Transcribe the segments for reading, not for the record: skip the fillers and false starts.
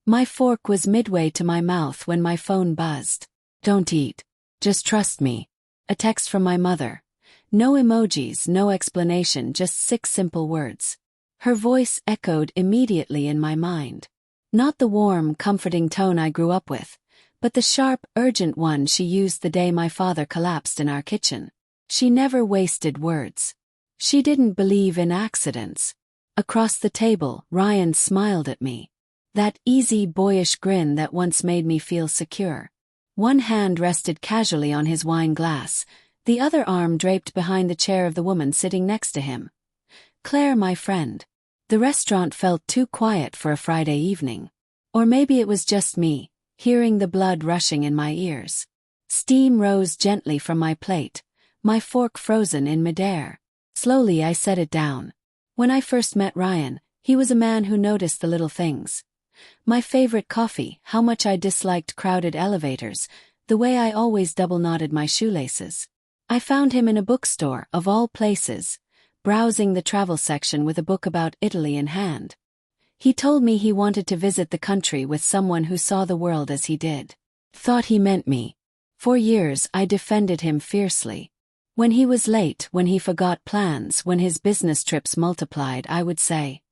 My fork was midway to my mouth when my phone buzzed. "Don't eat. Just trust me." A text from my mother. No emojis, no explanation, just 6 simple words. Her voice echoed immediately in my mind. Not the warm, comforting tone I grew up with, but the sharp, urgent one she used the day my father collapsed in our kitchen. She never wasted words. She didn't believe in accidents. Across the table, Ryan smiled at me. That easy, boyish grin that once made me feel secure. One hand rested casually on his wine glass, the other arm draped behind the chair of the woman sitting next to him. Claire, my friend. The restaurant felt too quiet for a Friday evening. Or maybe it was just me, hearing the blood rushing in my ears. Steam rose gently from my plate, my fork frozen in midair. Slowly I set it down. When I first met Ryan, he was a man who noticed the little things. My favorite coffee, how much I disliked crowded elevators, the way I always double-knotted my shoelaces. I found him in a bookstore, of all places, browsing the travel section with a book about Italy in hand. He told me he wanted to visit the country with someone who saw the world as he did. Thought he meant me. For years I defended him fiercely. When he was late, when he forgot plans, when his business trips multiplied, I would say,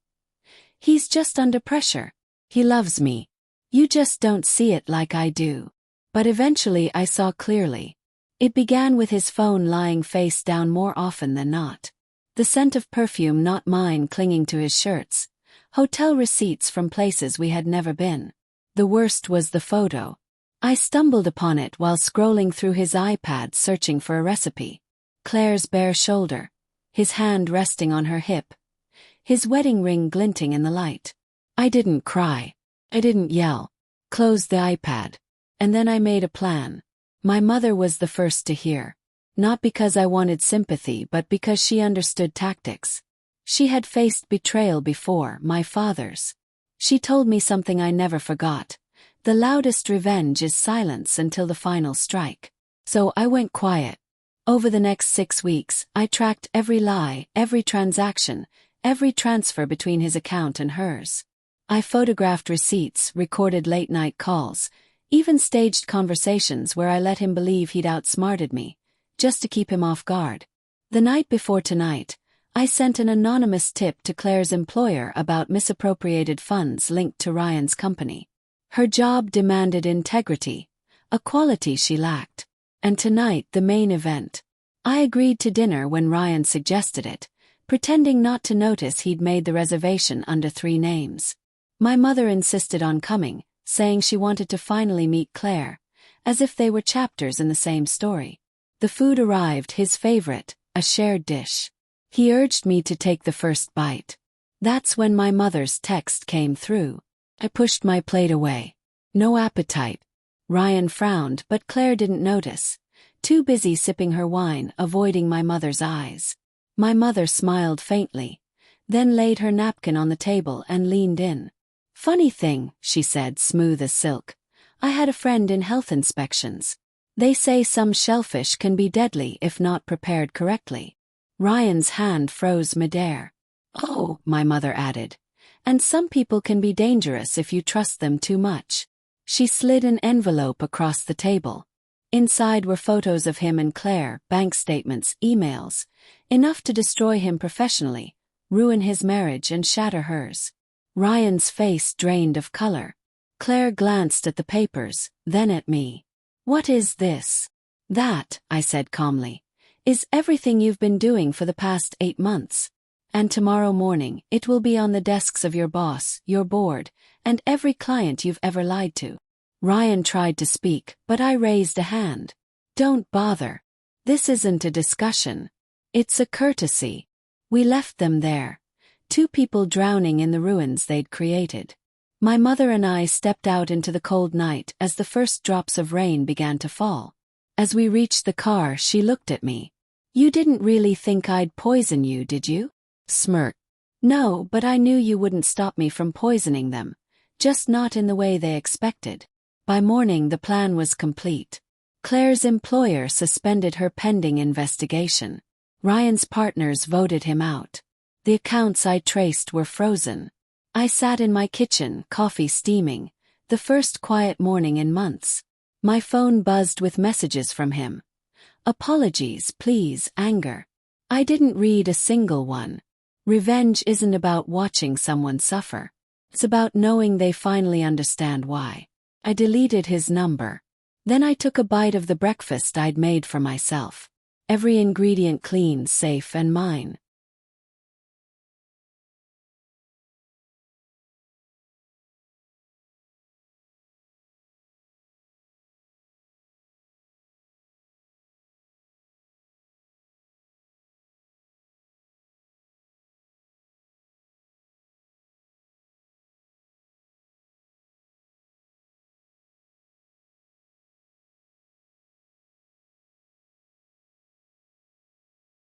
"He's just under pressure. He loves me. You just don't see it like I do." But eventually I saw clearly. It began with his phone lying face down more often than not. The scent of perfume not mine clinging to his shirts. Hotel receipts from places we had never been. The worst was the photo. I stumbled upon it while scrolling through his iPad searching for a recipe. Claire's bare shoulder, his hand resting on her hip, his wedding ring glinting in the light. I didn't cry. I didn't yell. Closed the iPad. And then I made a plan. My mother was the first to hear. Not because I wanted sympathy, but because she understood tactics. She had faced betrayal before, my father's. She told me something I never forgot. The loudest revenge is silence until the final strike. So I went quiet. Over the next 6 weeks, I tracked every lie, every transaction, every transfer between his account and hers. I photographed receipts, recorded late-night calls, even staged conversations where I let him believe he'd outsmarted me, just to keep him off guard. The night before tonight, I sent an anonymous tip to Claire's employer about misappropriated funds linked to Ryan's company. Her job demanded integrity, a quality she lacked. And tonight, the main event. I agreed to dinner when Ryan suggested it, pretending not to notice he'd made the reservation under 3 names. My mother insisted on coming, saying she wanted to finally meet Claire, as if they were chapters in the same story. The food arrived, his favorite, a shared dish. He urged me to take the first bite. That's when my mother's text came through. I pushed my plate away. No appetite. Ryan frowned, but Claire didn't notice. Too busy sipping her wine, avoiding my mother's eyes. My mother smiled faintly, then laid her napkin on the table and leaned in. "Funny thing," she said, smooth as silk. "I had a friend in health inspections. They say some shellfish can be deadly if not prepared correctly." Ryan's hand froze midair. "Oh," my mother added. "And some people can be dangerous if you trust them too much." She slid an envelope across the table. Inside were photos of him and Claire, bank statements, emails, enough to destroy him professionally, ruin his marriage and shatter hers. Ryan's face drained of color. Claire glanced at the papers, then at me. "What is this?" "That," I said calmly, "is everything you've been doing for the past 8 months. And tomorrow morning, it will be on the desks of your boss, your board, and every client you've ever lied to." Ryan tried to speak, but I raised a hand. "Don't bother. This isn't a discussion. It's a courtesy." We left them there. 2 people drowning in the ruins they'd created. My mother and I stepped out into the cold night as the first drops of rain began to fall. As we reached the car, she looked at me. "You didn't really think I'd poison you, did you?" Smirk. "No, but I knew you wouldn't stop me from poisoning them. Just not in the way they expected." By morning the plan was complete. Claire's employer suspended her pending investigation. Ryan's partners voted him out. The accounts I traced were frozen. I sat in my kitchen, coffee steaming, The first quiet morning in months. My phone buzzed with messages from him. Apologies, please, anger. I didn't read a single one. Revenge isn't about watching someone suffer. It's about knowing they finally understand why. I deleted his number. Then I took a bite of the breakfast I'd made for myself. Every ingredient clean, safe, and mine.